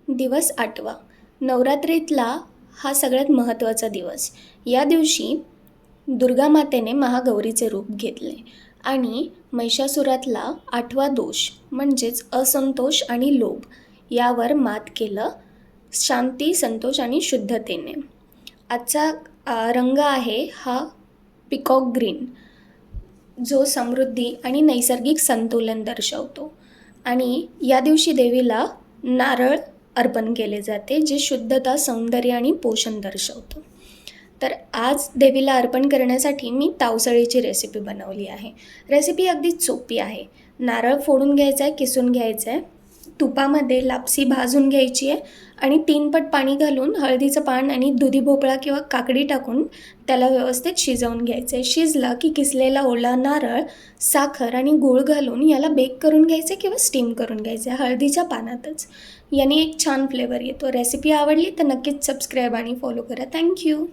दिवस 8वा नवरात्रीतला हा सगळ्यात महत्त्वाचा दिवस. या दिवशी दुर्गा मातेने महागौरीचे रूप घेतले आणि महिषासुरातला 8वा दोष म्हणजेच असंतोष आणि लोभ यावर मात केलं शांती, संतोष आणि शुद्धतेने. आजचा रंग आहे हा पिकॉक ग्रीन, जो समृद्धी आणि नैसर्गिक संतुलन दर्शवतो. आणि या दिवशी देवीला नारळ अर्पण केले जाते, जे शुद्धता, सौंदर्य आणि पोषण दर्शवतं. तर आज देवीला अर्पण करण्यासाठी मी तावसळीची रेसिपी बनवली आहे. रेसिपी अगदी सोपी आहे. नारळ फोडून घ्यायचा आहे, किसून घ्यायचं आहे, तुपामध्ये लापसी भाजून घ्यायची आहे आणि 3 पट पाणी घालून हळदीचं पान आणि दुधी भोपळा किंवा काकडी टाकून त्याला व्यवस्थित शिजवून घ्यायचं आहे. शिजला की किसलेला ओला नारळ, साखर आणि गूळ घालून याला बेक करून घ्यायचं किंवा स्टीम करून घ्यायचं हळदीच्या पानातच. याने एक छान फ्लेवर येतो. रेसिपी आवडली तर नक्कीच सबस्क्राईब आणि फॉलो करा. थँक्यू.